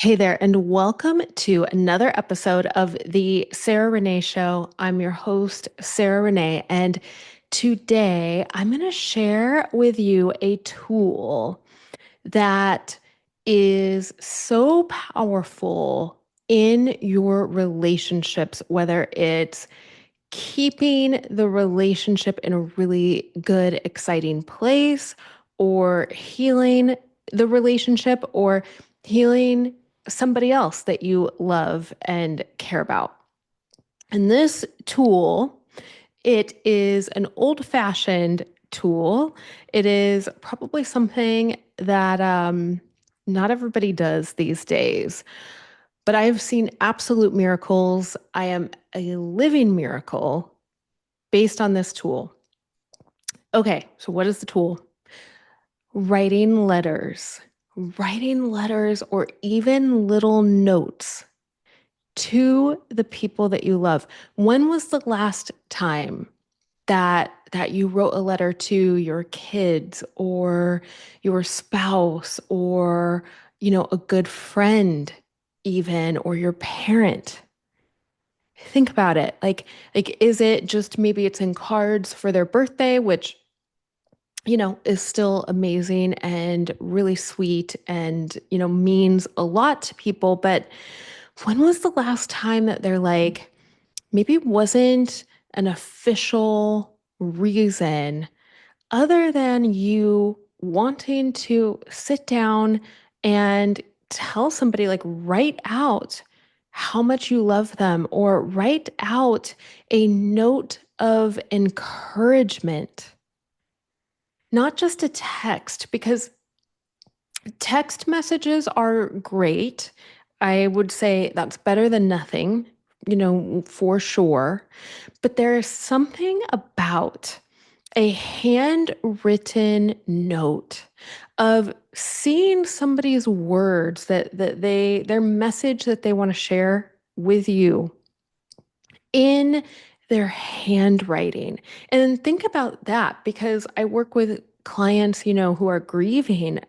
Hey there, and welcome to another episode of the Sarah Renee Show. I'm your host, Sarah Renee, and today I'm going to share with you a tool that is so powerful in your relationships, whether it's keeping the relationship in a really good, exciting place, or healing the relationship, or healing somebody else that you love and care about. And this tool, it is an old-fashioned tool. It is probably something that not everybody does these days. But I've seen absolute miracles. I am a living miracle based on this tool. Okay, so what is the tool? Writing letters. Writing letters or even little notes to the people that you love. When was the last time that you wrote a letter to your kids or your spouse or a good friend even, or your parent? Think about it. Like is it just maybe it's in cards for their birthday, which is still amazing and really sweet and means a lot to people, but when was the last time that they're like, maybe wasn't an official reason other than you wanting to sit down and tell somebody, like, write out how much you love them or write out a note of encouragement, not just a text, because text messages are great. I would say that's better than nothing, for sure. But there is something about a handwritten note of seeing somebody's words their message that they want to share with you in their handwriting. And think about that, because I work with clients, who are grieving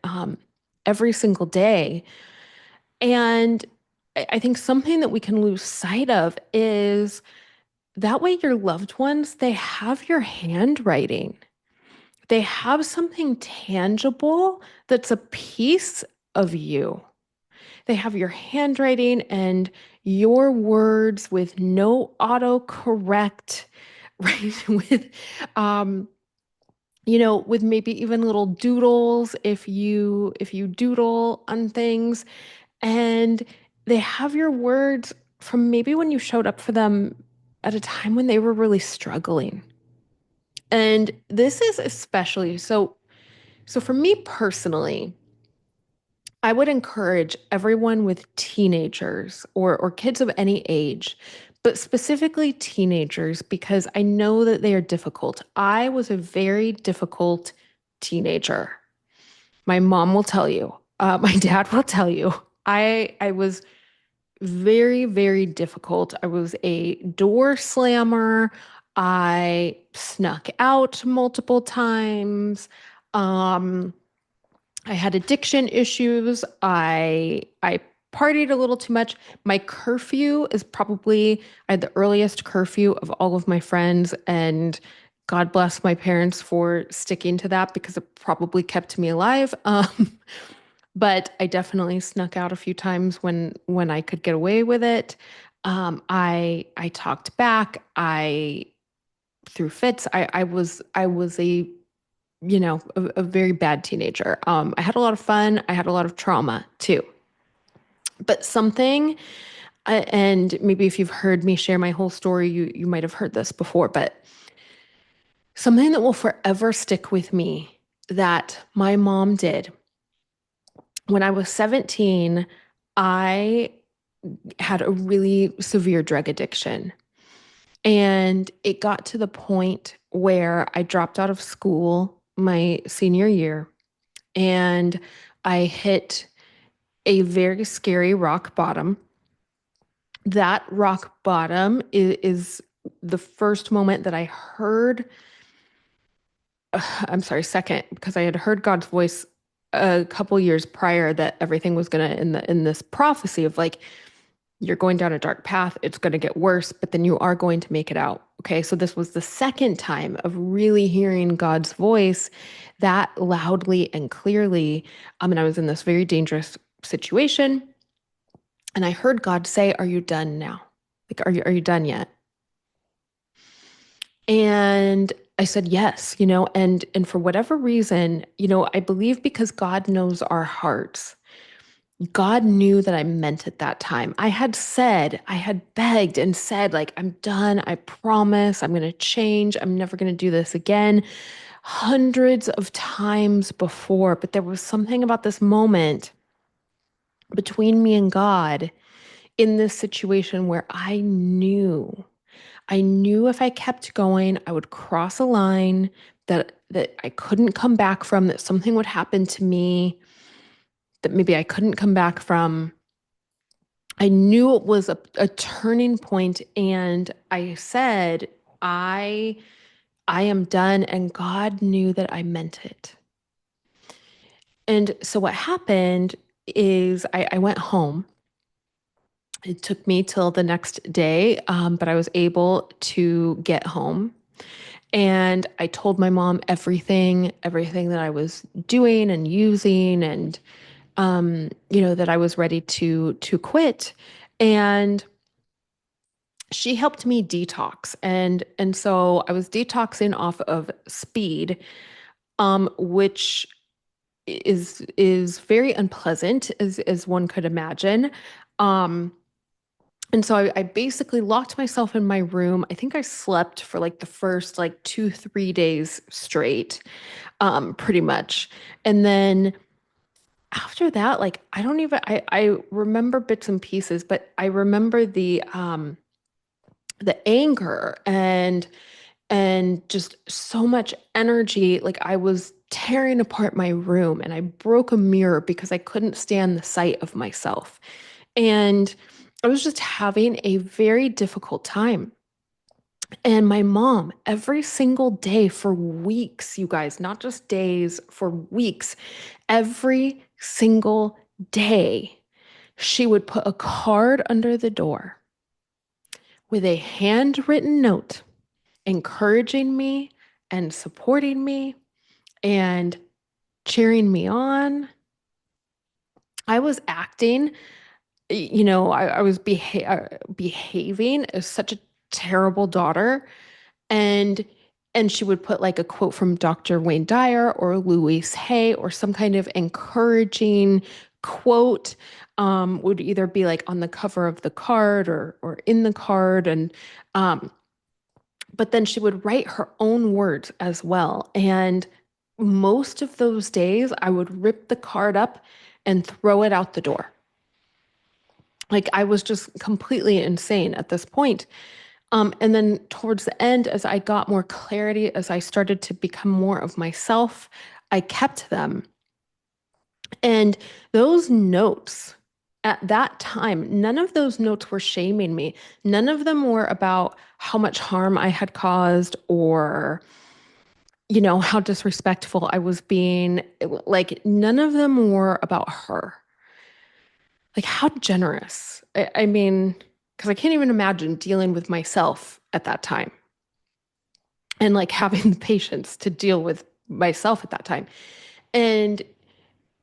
every single day. And I think something that we can lose sight of is that way your loved ones, they have your handwriting. They have something tangible that's a piece of you. They have your handwriting and your words with no autocorrect, right? Um, with maybe even little doodles if you doodle on things. And they have your words from maybe when you showed up for them at a time when they were really struggling. And this is especially so for me personally, I would encourage everyone with teenagers or kids of any age, but specifically teenagers, because I know that they are difficult. I was a very difficult teenager. My mom will tell you, my dad will tell you. I was very, very difficult. I was a door slammer. I snuck out multiple times. Um, I had addiction issues. I partied a little too much. My curfew is probably I had the earliest curfew of all of my friends, and God bless my parents for sticking to that because it probably kept me alive. But I definitely snuck out a few times when I could get away with it. I talked back. I threw fits. I was a very bad teenager. I had a lot of fun. I had a lot of trauma too. But something, and maybe if you've heard me share my whole story, you might have heard this before. But something that will forever stick with me that my mom did when I was 17. I had a really severe drug addiction. And it got to the point where I dropped out of school my senior year and I hit a very scary rock bottom. That rock bottom is the first moment that I heard, I'm sorry, second, because I had heard God's voice a couple years prior that everything was gonna in this prophecy of like you're going down a dark path, it's gonna get worse, but then you are going to make it out. Okay, so this was the second time of really hearing God's voice that loudly and clearly. And I was in this very dangerous situation, and I heard God say, "Are you done now? Like, are you done yet?" And I said, "Yes," and for whatever reason, I believe because God knows our hearts. God knew that I meant it that time. I had begged and said, like, "I'm done. I promise I'm going to change. I'm never going to do this again." Hundreds of times before, but there was something about this moment between me and God in this situation where I knew if I kept going, I would cross a line that I couldn't come back from, that something would happen to me that maybe I couldn't come back from. I knew it was a turning point, and I said, I I am done, and God knew that I meant it. And so what happened is I went home. It took me till the next day, but I was able to get home. And I told my mom everything that I was doing and using, and that I was ready to quit. And she helped me detox. And so I was detoxing off of speed, which is very unpleasant as one could imagine. Um, and so I basically locked myself in my room. I think I slept for like the first like 2, 3 days straight, pretty much. And then after that, like I don't even I remember bits and pieces, but I remember the anger and just so much energy. Like I was tearing apart my room, and I broke a mirror because I couldn't stand the sight of myself. And I was just having a very difficult time. And my mom, every single day for weeks, you guys, not just days, for weeks, every single day, she would put a card under the door with a handwritten note encouraging me and supporting me and cheering me on. I was acting, I was behaving as such a terrible daughter. And and she would put like a quote from Dr. Wayne Dyer or Louise Hay or some kind of encouraging quote, would either be like on the cover of the card or in the card. And but then she would write her own words as well. And most of those days, I would rip the card up and throw it out the door. Like I was just completely insane at this point. And then towards the end, as I got more clarity, as I started to become more of myself, I kept them. And those notes at that time, none of those notes were shaming me. None of them were about how much harm I had caused or how disrespectful I was being. Like, none of them were about her. Like, how generous. I mean, because I can't even imagine dealing with myself at that time and like having the patience to deal with myself at that time. And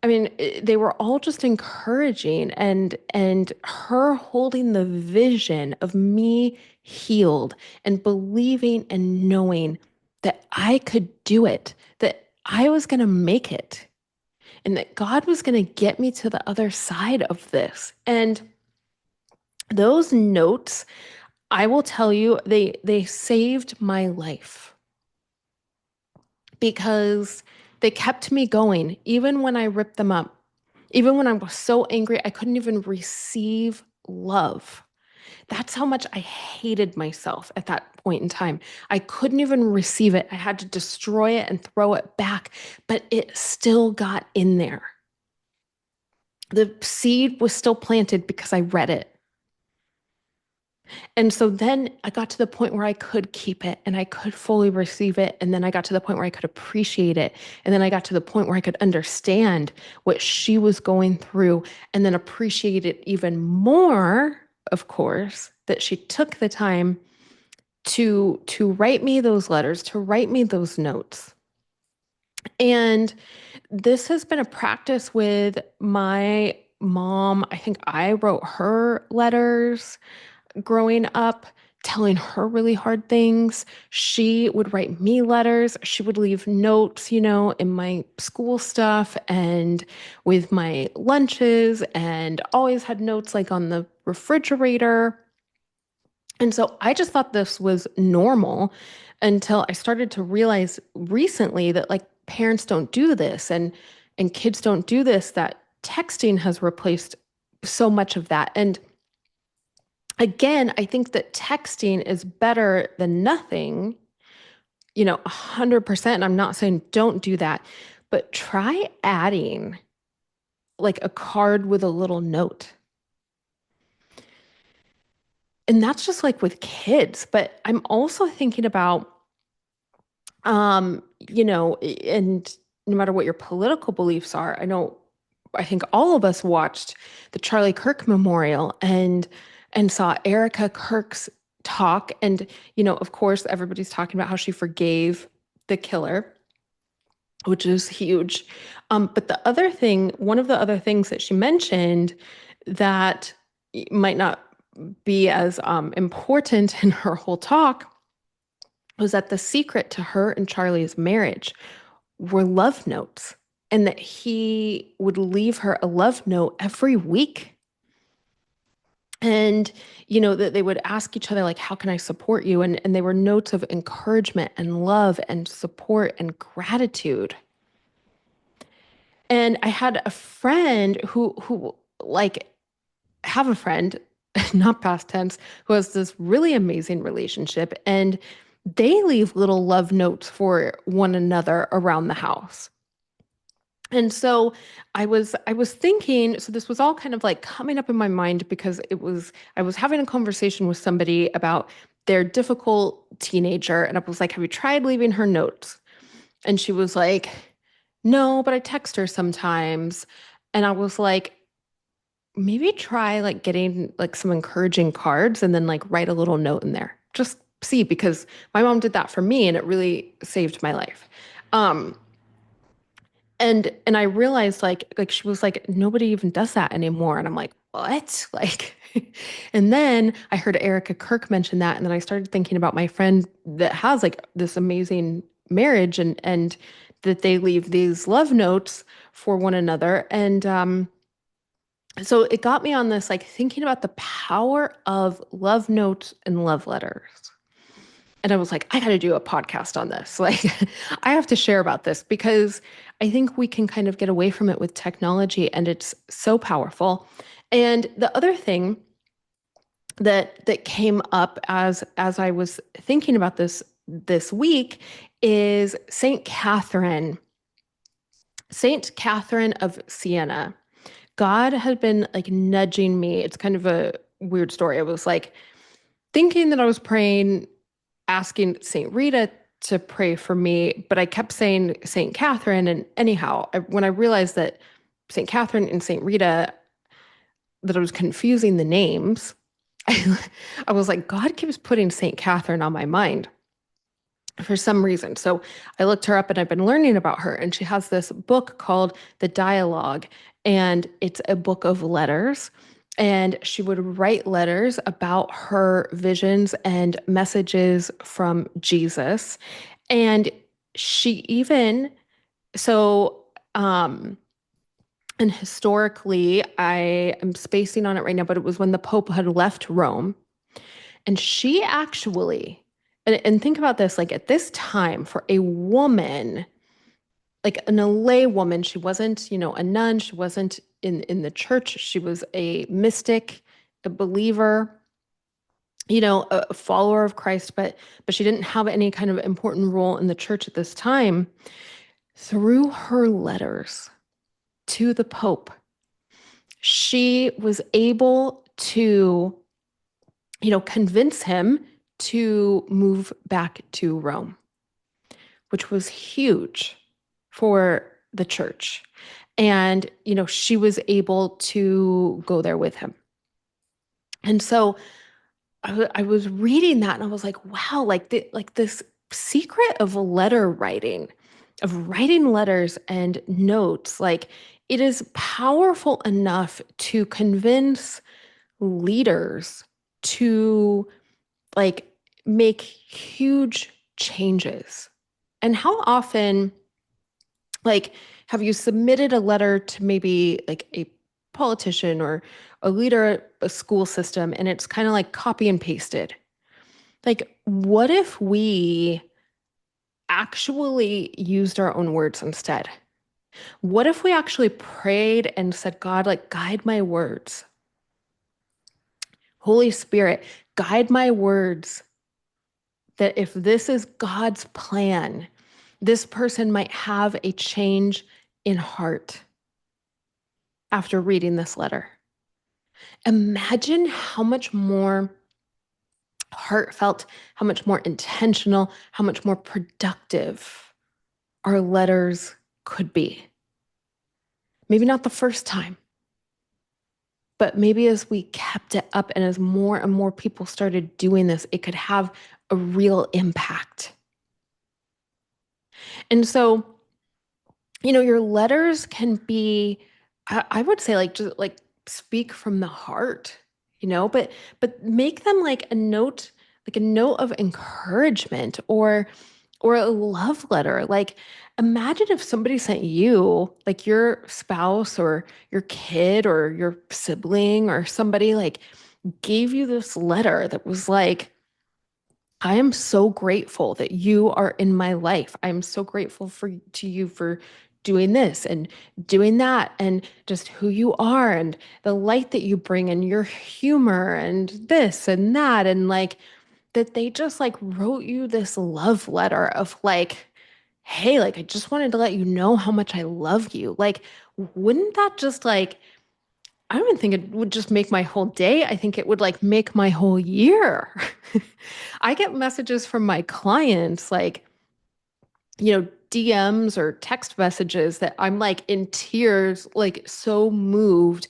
I mean, they were all just encouraging, and her holding the vision of me healed and believing and knowing that I could do it, that I was going to make it, and that God was going to get me to the other side of this. And those notes, I will tell you, they saved my life because they kept me going even when I ripped them up. Even when I was so angry, I couldn't even receive love. That's how much I hated myself at that point in time. I couldn't even receive it. I had to destroy it and throw it back, but it still got in there. The seed was still planted because I read it. And so then I got to the point where I could keep it and I could fully receive it. And then I got to the point where I could appreciate it. And then I got to the point where I could understand what she was going through and then appreciate it even more, of course, that she took the time to write me those letters, to write me those notes. And this has been a practice with my mom. I think I wrote her letters growing up, telling her really hard things. She would write me letters. She would leave notes, in my school stuff and with my lunches, and always had notes like on the refrigerator. And so I just thought this was normal until I started to realize recently that like parents don't do this and kids don't do this, that texting has replaced so much of that. And again, I think that texting is better than nothing, 100%. I'm not saying don't do that, but try adding like a card with a little note. And that's just like with kids, but I'm also thinking about, and no matter what your political beliefs are, I think all of us watched the Charlie Kirk Memorial and saw Erica Kirk's talk. And, of course, everybody's talking about how she forgave the killer, which is huge. But one of the other things that she mentioned that might not be as important in her whole talk was that the secret to her and Charlie's marriage were love notes, and that he would leave her a love note every week. And, that they would ask each other, like, how can I support you? And they were notes of encouragement and love and support and gratitude. And I had a friend who like, have a friend, not past tense, who has this really amazing relationship. And they leave little love notes for one another around the house. And so I was thinking, so this was all kind of like coming up in my mind because I was having a conversation with somebody about their difficult teenager, and I was like, have you tried leaving her notes? And she was like, no, but I text her sometimes. And I was like, maybe try like getting like some encouraging cards and then like write a little note in there. Just see, because my mom did that for me and it really saved my life. Um, and I realized like she was like, nobody even does that anymore. And I'm like, what? Like, and then I heard Erica Kirk mention that. And then I started thinking about my friend that has like this amazing marriage and that they leave these love notes for one another. And so it got me on this, like thinking about the power of love notes and love letters. And I was like, I got to do a podcast on this. Like, I have to share about this because I think we can kind of get away from it with technology and it's so powerful. And the other thing that came up as I was thinking about this week is Saint Catherine. Saint Catherine of Siena. God had been like nudging me. It's kind of a weird story. I was like thinking that I was praying, asking Saint Rita to pray for me, but I kept saying Saint Catherine. And anyhow, when I realized that Saint Catherine and Saint Rita, that I was confusing the names, I was like, God keeps putting Saint Catherine on my mind for some reason. So I looked her up and I've been learning about her. And she has this book called The Dialogue, and it's a book of letters. And she would write letters about her visions and messages from Jesus. And she even, so, and historically, I am spacing on it right now, but it was when the Pope had left Rome. And she actually, and think about this, like at this time for a woman, like a lay woman, she wasn't, a nun, she wasn't in the church, she was a mystic, a believer, a follower of Christ, but she didn't have any kind of important role in the church at this time. Through her letters to the Pope, she was able to convince him to move back to Rome, which was huge for the church. And, she was able to go there with him. And so I was reading that and I was like, wow, like this secret of letter writing, of writing letters and notes, like it is powerful enough to convince leaders to like make huge changes. And how often, like, have you submitted a letter to maybe like a politician or a leader at a school system and it's kind of like copy and pasted? Like, what if we actually used our own words instead? What if we actually prayed and said, God, like, guide my words? Holy Spirit, guide my words, that if this is God's plan, this person might have a change in heart after reading this letter. Imagine how much more heartfelt, how much more intentional, how much more productive our letters could be. Maybe not the first time, but maybe as we kept it up and as more and more people started doing this, it could have a real impact. And so, your letters can be, I would say, like, just like speak from the heart, but make them like a note of encouragement or a love letter. Like, imagine if somebody sent you, like your spouse or your kid or your sibling or somebody, like gave you this letter that was like, I am so grateful that you are in my life. I'm so grateful to you for doing this and doing that and just who you are and the light that you bring and your humor and this and that, and like that they just like wrote you this love letter of like, hey, like I just wanted to let you know how much I love you. Like, wouldn't that just like, I don't even think it would just make my whole day. I think it would like make my whole year. I get messages from my clients, like, DMs or text messages that I'm like in tears, like so moved.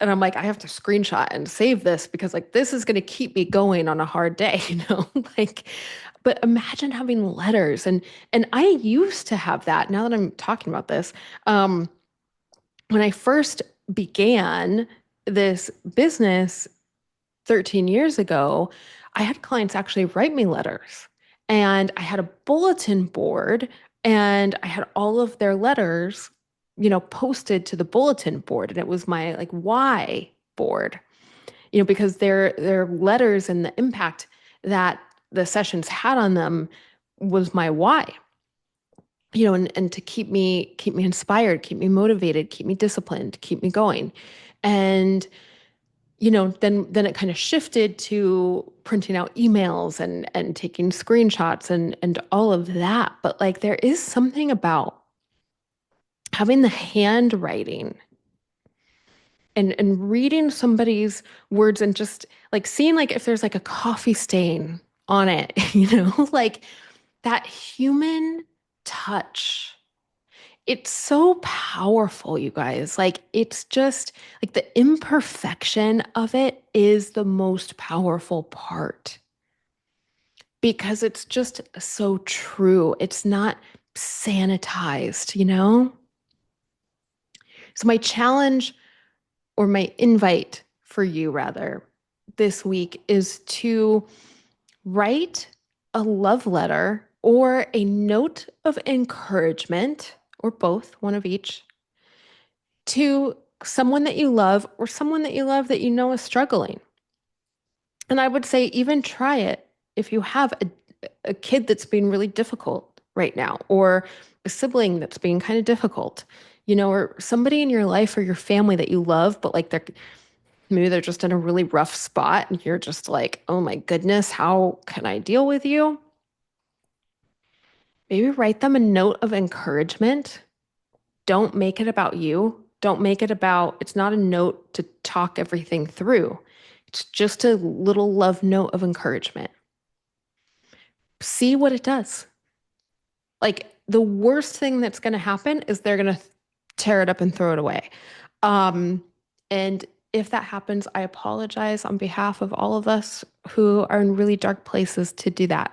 And I'm like, I have to screenshot and save this because like this is going to keep me going on a hard day, like, but imagine having letters and I used to have that. Now that I'm talking about this, when I first began this business 13 years ago, I had clients actually write me letters and I had a bulletin board and I had all of their letters, posted to the bulletin board. And it was my like why board, because their letters and the impact that the sessions had on them was my why, and to keep me inspired, keep me motivated, keep me disciplined, keep me going. And then it kind of shifted to printing out emails and taking screenshots and all of that. But like there is something about having the handwriting and reading somebody's words and just like seeing like if there's like a coffee stain on it, like that human touch. It's so powerful, you guys. Like, it's just like the imperfection of it is the most powerful part because it's just so true. It's not sanitized. So, my challenge or my invite for you, rather, this week is to write a love letter or a note of encouragement, or both, one of each, to someone that you love or someone that you love that is struggling. And I would say even try it if you have a kid that's being really difficult right now, or a sibling that's being kind of difficult, or somebody in your life or your family that you love, but like maybe they're just in a really rough spot and you're just like, oh my goodness, how can I deal with you? Maybe write them a note of encouragement. Don't make it about you. Don't make it about, it's not a note to talk everything through. It's just a little love note of encouragement. See what it does. Like the worst thing that's going to happen is they're going to tear it up and throw it away. Um, and if that happens, I apologize on behalf of all of us who are in really dark places to do that.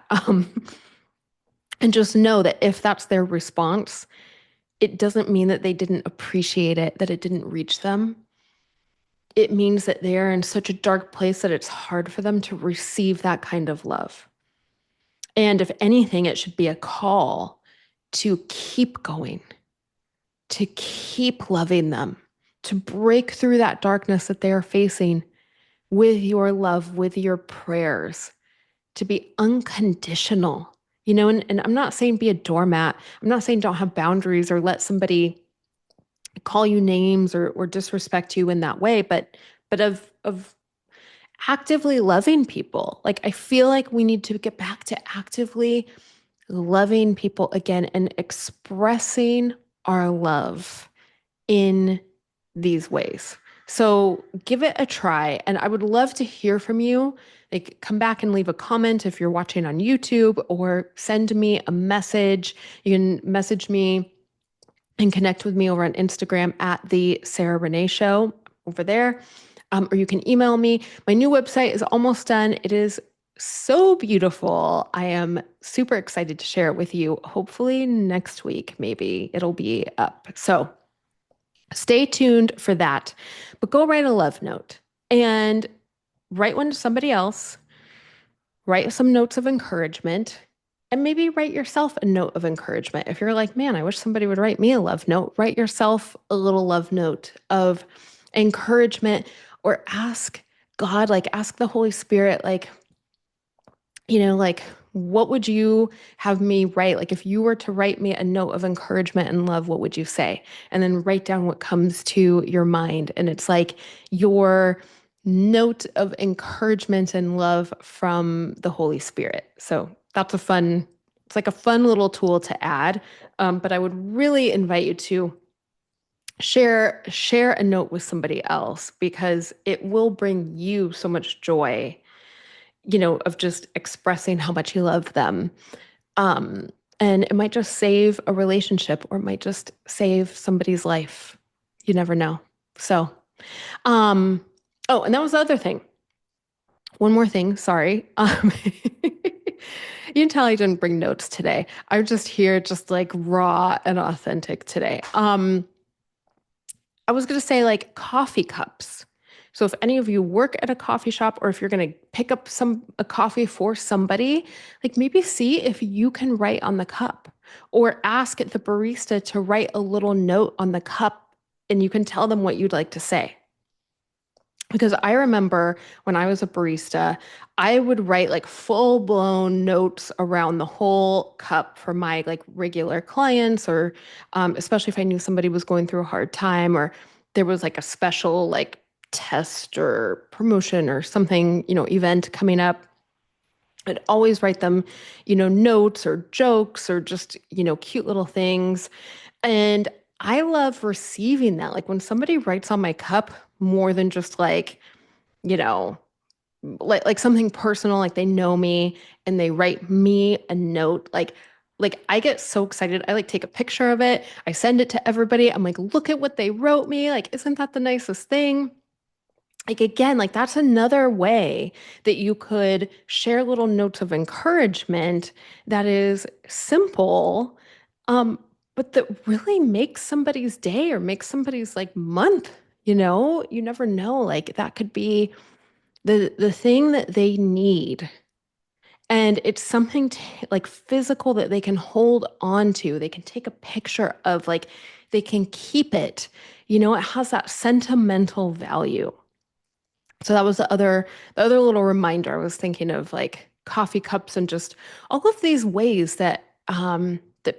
And just know that if that's their response, it doesn't mean that they didn't appreciate it, that it didn't reach them. It means that they are in such a dark place that it's hard for them to receive that kind of love. And if anything, it should be a call to keep going, to keep loving them, to break through that darkness that they are facing with your love, with your prayers, to be unconditional. And I'm not saying be a doormat. I'm not saying don't have boundaries or let somebody call you names or disrespect you in that way, but of actively loving people. Like I feel like we need to get back to actively loving people again and expressing our love in these ways. So give it a try. And I would love to hear from you. Like, come back and leave a comment if you're watching on YouTube, or send me a message. You can message me and connect with me over on Instagram at the Sarah Renee Show over there. Or you can email me. My new website is almost done. It is so beautiful. I am super excited to share it with you. Hopefully next week, maybe it'll be up. So stay tuned for that. But go write a love note and write one to somebody else. Write some notes of encouragement, and maybe write yourself a note of encouragement. If you're like, man, I wish somebody would write me a love note, write yourself a little love note of encouragement, or ask God, like ask the Holy Spirit, like, what would you have me write? Like, if you were to write me a note of encouragement and love, what would you say? And then write down what comes to your mind. And it's like your note of encouragement and love from the Holy Spirit. So it's like a fun little tool to add. But I would really invite you to share a note with somebody else, because it will bring you so much joy, of just expressing how much you love them. Um, and it might just save a relationship, or it might just save somebody's life. You never know. So, um, oh, and that was the other thing. One more thing, sorry. You can tell I didn't bring notes today. I'm just here, just like raw and authentic today. I was going to say like coffee cups. So if any of you work at a coffee shop, or if you're going to pick up a coffee for somebody, like maybe see if you can write on the cup, or ask the barista to write a little note on the cup, and you can tell them what you'd like to say. Because I remember when I was a barista, I would write like full blown notes around the whole cup for my like regular clients, or especially if I knew somebody was going through a hard time, or there was like a special like test or promotion or something, event coming up. I'd always write them, notes or jokes, or just, cute little things. And I love receiving that. Like when somebody writes on my cup more than just like, you know, like something personal, like they know me and they write me a note, like I get so excited. I like take a picture of it. I send it to everybody. I'm like, look at what they wrote me. Like, isn't that the nicest thing? Like again, like that's another way that you could share little notes of encouragement that is simple, um, but that really makes somebody's day or makes somebody's like month. You never know. Like that could be the thing that they need. And it's something like physical that they can hold on to. They can take a picture of, like they can keep it. It has that sentimental value. So that was the other little reminder. I was thinking of like coffee cups and just all of these ways that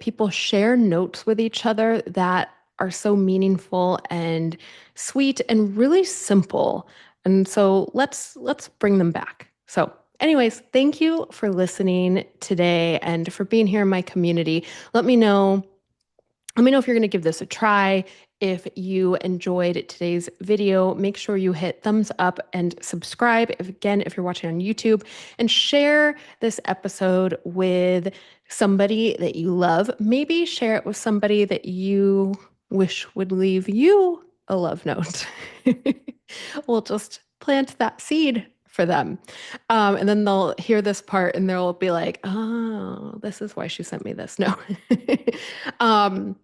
people share notes with each other that are so meaningful and sweet and really simple. And so let's bring them back. So anyways, thank you for listening today and for being here in my community. Let me know if you're going to give this a try. If you enjoyed today's video, make sure you hit thumbs up and subscribe. If you're watching on YouTube, and share this episode with somebody that you love. Maybe share it with somebody that you wish would leave you a love note. We'll just plant that seed for them. And then they'll hear this part and they'll be like, oh, this is why she sent me this. No. um,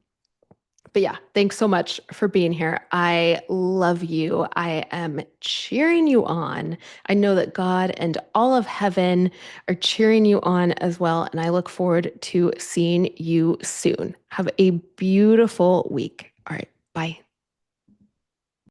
but yeah, thanks so much for being here. I love you. I am cheering you on. I know that God and all of heaven are cheering you on as well. And I look forward to seeing you soon. Have a beautiful week. All right. Bye.